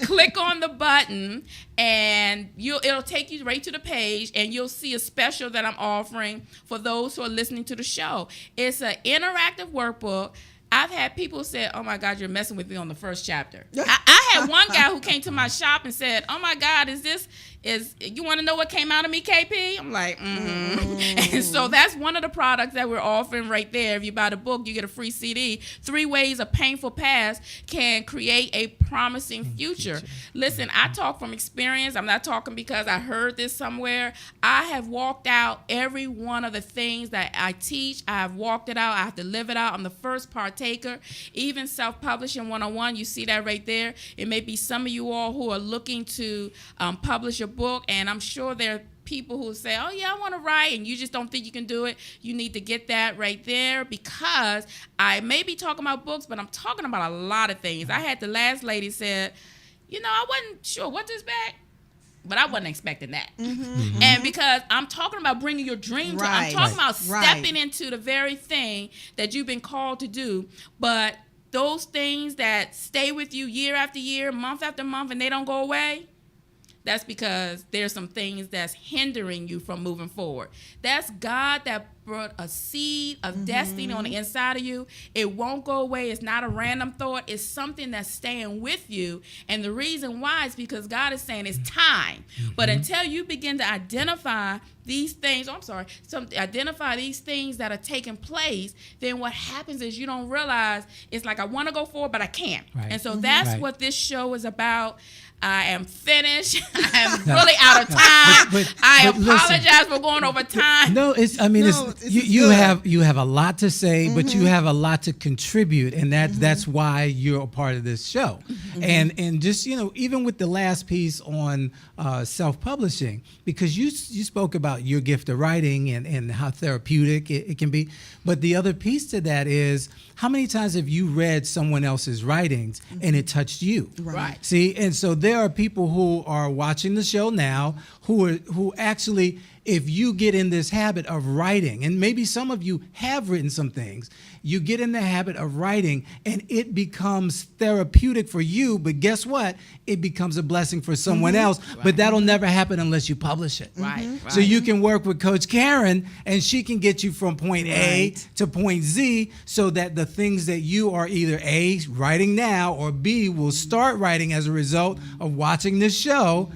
click on the button, and it'll take you right to the page, and you'll see a special that I'm offering for those who are listening to the show. It's an interactive workbook. I've had people say, oh, my God, you're messing with me on the first chapter. I had one guy who came to my shop and said, oh, my God, you want to know what came out of me, KP? I'm like, And so that's one of the products that we're offering right there. If you buy the book, you get a free CD. 3 ways a painful past can create a promising future. Listen, I talk from experience. I'm not talking because I heard this somewhere. I have walked out every one of the things that I teach. I have walked it out. I have to live it out. I'm the first partaker. Even self-publishing 101, you see that right there. It may be some of you all who are looking to publish a book, and I'm sure there are people who say, oh yeah, I want to write, and you just don't think you can do it. You need to get that right there, because I may be talking about books, but I'm talking about a lot of things. I had the last lady said, I wasn't sure what this back, but I wasn't expecting that. And because I'm talking about bringing your dreams, I'm talking about stepping into the very thing that you've been called to do. But those things that stay with you year after year, month after month, and they don't go away, that's because there's some things that's hindering you from moving forward. That's God that brought a seed of destiny on the inside of you. It won't go away. It's not a random thought. It's something that's staying with you. And the reason why is because God is saying it's time. But until you begin to identify these things, identify these things that are taking place, then what happens is you don't realize, it's like I want to go forward, but I can't. Right. And so that's Right. what this show is about. I am finished. I am really out of time. I but listen. apologize for going over time. No, this is you good. have a lot to say, but you have a lot to contribute, and that's why you're a part of this show. And just even with the last piece on self-publishing, because you spoke about your gift of writing and how therapeutic it can be, but the other piece to that is, how many times have you read someone else's writings and it touched you? Right. See, and so there are people who are watching the show now who actually, if you get in this habit of writing, and maybe some of you have written some things, you get in the habit of writing and it becomes therapeutic for you, but guess what? It becomes a blessing for someone else, but that'll never happen unless you publish it. Right. So you can work with Coach Karen, and she can get you from point A to point Z, so that the things that you are either A, writing now, or B, will start writing as a result of watching this show,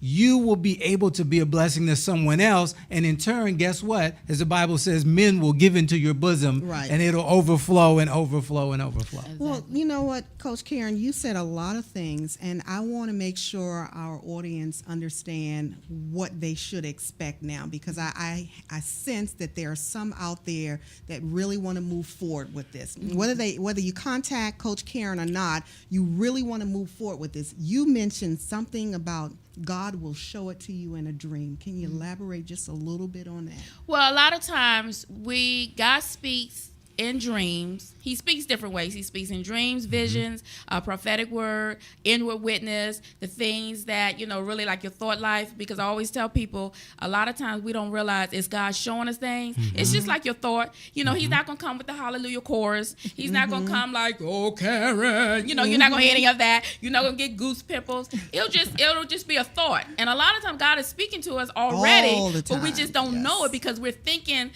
you will be able to be a blessing to someone else. And in turn, guess what? As the Bible says, men will give into your bosom, and it'll overflow and overflow and overflow. Well, you know what, Coach Karen, you said a lot of things, and I want to make sure our audience understand what they should expect now, because I sense that there are some out there that really want to move forward with this. Whether you contact Coach Karen or not, you really want to move forward with this. You mentioned something about God will show it to you in a dream. Can you elaborate just a little bit on that? Well, a lot of times God speaks in dreams. He speaks different ways. He speaks in dreams, visions, prophetic word, inward witness, the things that, really like your thought life. Because I always tell people, a lot of times we don't realize it's God showing us things. It's just like your thought. He's not going to come with the hallelujah chorus. He's not going to come like, oh, Karen. You're not going to hear any of that. You're not going to get goose pimples. It'll just be a thought. And a lot of times God is speaking to us already, all the time. but we just don't know it because we're thinking,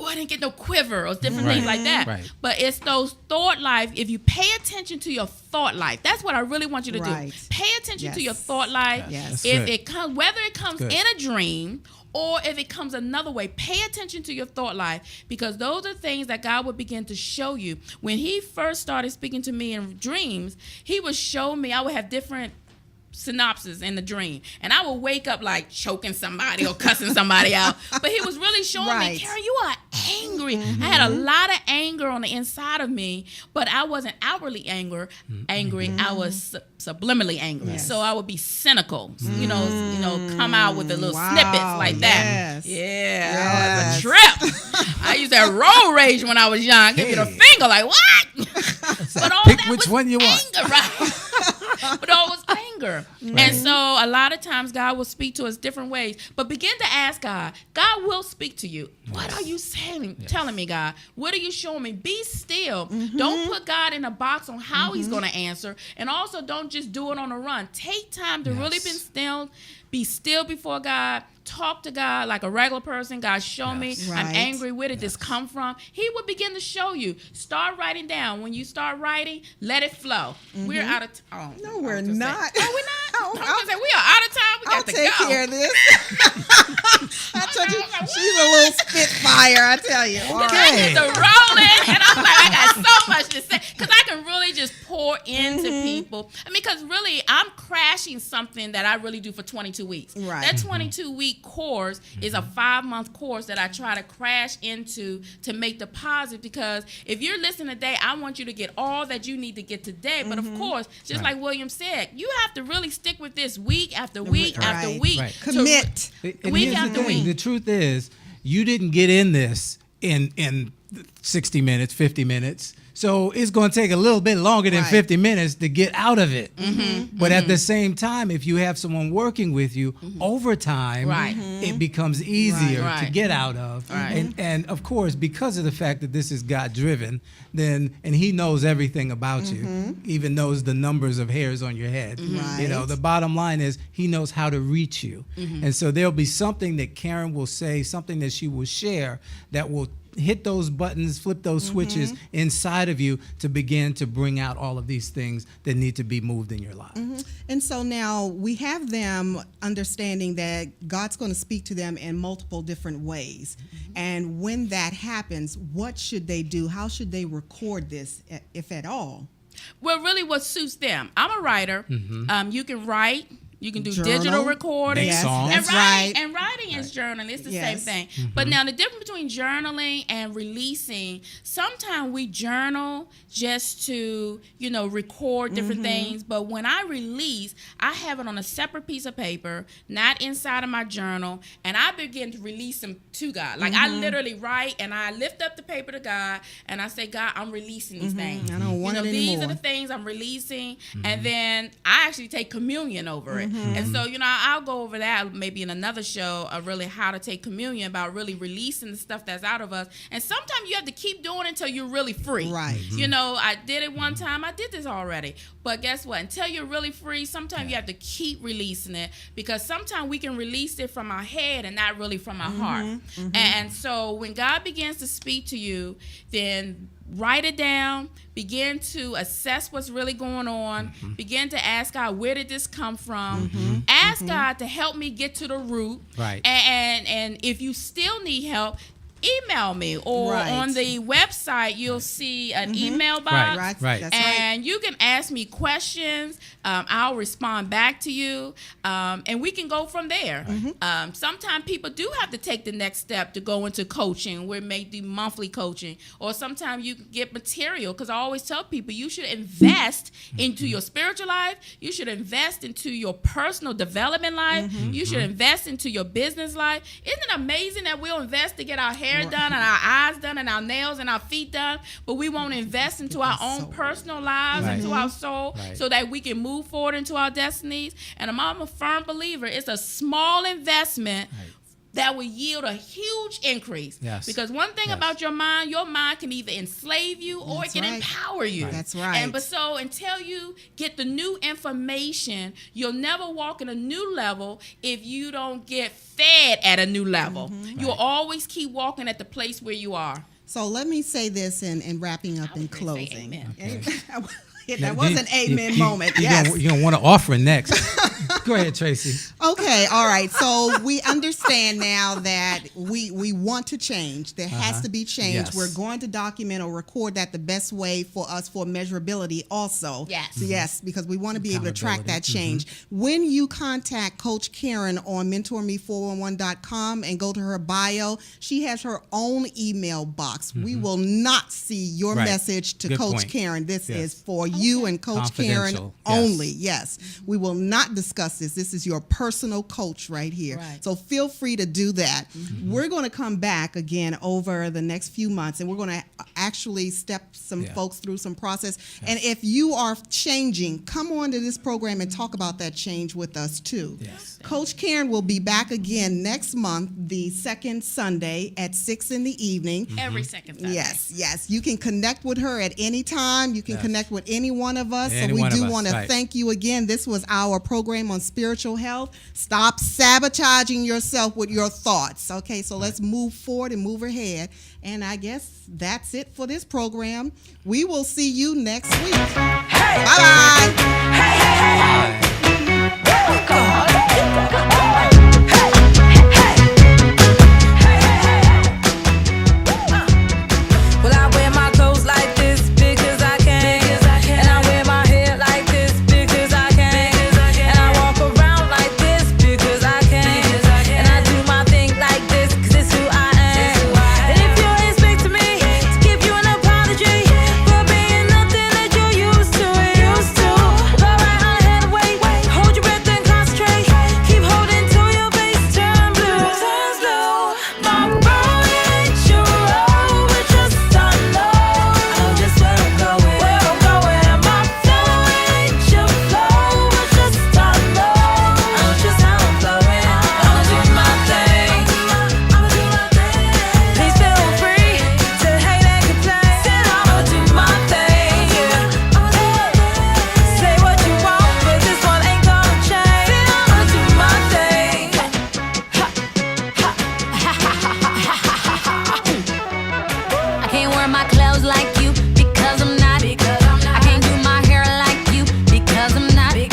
I didn't get no quiver or different things like that. Right. But it's those thought life. If you pay attention to your thought life, that's what I really want you to do. Pay attention to your thought life. Yes. If it comes, whether it comes Good. in a dream or if it comes another way, pay attention to your thought life, because those are things that God would begin to show you. When he first started speaking to me in dreams, he would show me, I would have different synopsis in the dream, and I would wake up like choking somebody or cussing somebody out, but he was really showing me, Karen, you are angry. I had a lot of anger on the inside of me, but I wasn't outwardly angry. I was subliminally angry. So I would be cynical, come out with the little snippets like that. I was a trip. I used to have road rage when I was young. Give you the finger like, what? But all Pick that which was one you want. anger, right? But all was anger. And so a lot of times God will speak to us different ways. But begin to ask God. God will speak to you. What are you saying? Telling me, God? What are you showing me? Be still. Don't put God in a box on how he's going to answer. And also don't just do it on a run. Take time to really be still. Be still before God. Talk to God like a regular person. God, show me. I'm angry. Where did this come from? He will begin to show you. Start writing down. When you start writing, let it flow. We're out of time. No, we're not. Oh, we're not? I was gonna say, we are out of time. We got to take go. care of this. I told you, she's a little spitfire, I tell you. All I right. get to rolling, and I'm like, I got so much to say, because I can really just pour into people. I mean, because really, I'm crashing something that I really do for 22 weeks. Right. That 22-week course is a 5-month course that I try to crash into to make deposit, because if you're listening today, I want you to get all that you need to get today. But of course, just like William said, you have to really stick with this week after week after week. Right. Commit. And Week here's after the thing. week. The truth is, you didn't get in this in 60 minutes, 50 minutes. So it's going to take a little bit longer than 50 minutes to get out of it. But at the same time, if you have someone working with you over time, it becomes easier to get out of. And of course, because of the fact that this is God driven, and he knows everything about you, even knows the numbers of hairs on your head. The bottom line is he knows how to reach you. And so there'll be something that Karen will say, something that she will share that will hit those buttons, flip those switches inside of you to begin to bring out all of these things that need to be moved in your life. And so now we have them understanding that God's going to speak to them in multiple different ways. And when that happens, what should they do? How should they record this, if at all? Well, really what suits them. I'm a writer. You can write. You can do Journal. digital recording. Make songs. And That's writing, right. and writing is journaling. It's the Yes. same thing. But now the difference between journaling and releasing, sometimes we journal just to, record different things. But when I release, I have it on a separate piece of paper, not inside of my journal, and I begin to release them to God. Like I literally write and I lift up the paper to God and I say, God, I'm releasing these things. I don't want it These anymore. are the things I'm releasing. And then I actually take communion over it. And so, I'll go over that maybe in another show, really how to take communion, about really releasing the stuff that's out of us. And sometimes you have to keep doing it until you're really free. Right. I did it one time. I did this already. But guess what? Until you're really free, sometimes you have to keep releasing it, because sometimes we can release it from our head and not really from our heart. And so when God begins to speak to you, then write it down, begin to assess what's really going on, begin to ask God, where did this come from? Ask God to help me get to the root. Right. And if you still need help, email me, or on the website you'll see an email box. Right. That's And you can ask me questions. I'll respond back to you, and we can go from there. Sometimes people do have to take the next step to go into coaching. We may do monthly coaching, or sometimes you can get material, because I always tell people you should invest into your spiritual life. You should invest into your personal development life. You should invest into your business life. Isn't it amazing that we'll invest to get our hair hair done and our eyes done and our nails and our feet done, but we won't invest into our own personal lives, Right. into our soul, Right. so that we can move forward into our destinies. And I'm a firm believer it's a small investment that will yield a huge increase. Yes. Because one thing Yes. about your mind can either enslave you or That's it can right. empower you. That's right. But so until you get the new information, you'll never walk in a new level if you don't get fed at a new level. You'll always keep walking at the place where you are. So let me say this in wrapping up and Say closing. amen. That was an amen moment. Yes. You're going to want to offer next. Go ahead, Tracy. Okay, all right. So we understand now that we want to change. There has to be change. Yes. We're going to document or record that the best way for us for measurability also. Yes. Yes, because we want to be able to track that Accountability. change. When you contact Coach Karen on MentorMe411.com and go to her bio, she has her own email box. We will not see your Right. message to Good Coach point. Karen. This Yes. is for you and Coach Karen Confidential. Yes. only. Yes. We will not discuss this. This is your personal coach right here. Right. So feel free to do that. We're going to come back again over the next few months, and we're going to actually step some folks through some process. And if you are changing, come on to this program and talk about that change with us too. Yes. Coach Karen will be back again next month, the second Sunday at 6 in the evening. Every second Sunday. Yes. You can connect with her at any time. You can connect with any one of us. Any So we one of do us, want to right. thank you again. This was our program on spiritual health. Stop sabotaging yourself with your thoughts. Okay, so let's move forward and move ahead. And I guess that's it for this program. We will see you next week. Bye-bye. Well, I wear my clothes like this because I can. And I wear my hair like this because I can. And I walk around like this because I can. And I do my thing like this because it's who I am. And if you expect me to give you an apology for being nothing that you're used to, go right on ahead and wait. Hold your breath and concentrate. Keep holding till your face turn blue. My road ain't your road, but just I know just where I'm going. My flow ain't your flow, but just I know just how I'm flowing. I'ma do my thing. Please feel free to hate and complain. I'ma do my thing. Say what you want, but this one ain't gonna change. I'ma do my thing. I can't wear my clothes like you because I'm not. I can't do my hair like you because I'm not. I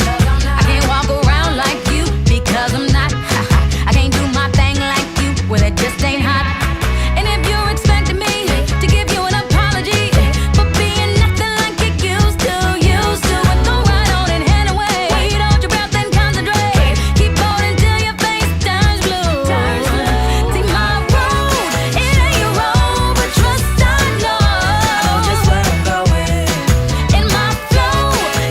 can't walk around like you because I'm not. I can't do my thing like you, well it just ain't hot. And if you expected me to give you an apology for being nothing like you used to, go right on and head away. Hold your breath and concentrate. Keep holding till your face turns blue. See my road, it ain't your road, but trust I know just where I'm going. In my flow,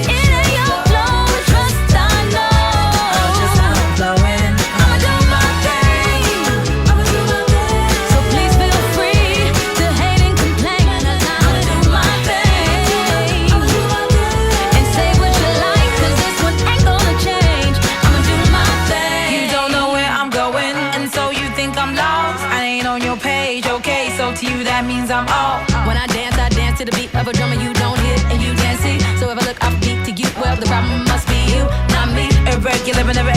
it ain't your flow, but trust I know just how I'm flowing. I'ma do my thing. So please feel free to hate and complain. I'ma do my thing. And say what you like, 'cause this one ain't gonna change. I'ma do my thing. You don't know where I'm going, and so you think I'm lost. I ain't on your page, okay? So to you that means I'm off. When I dance to the beat of a drummer you don't hit and you can't see. So if I look offbeat to you, well the problem must be you, not me. Irregular and never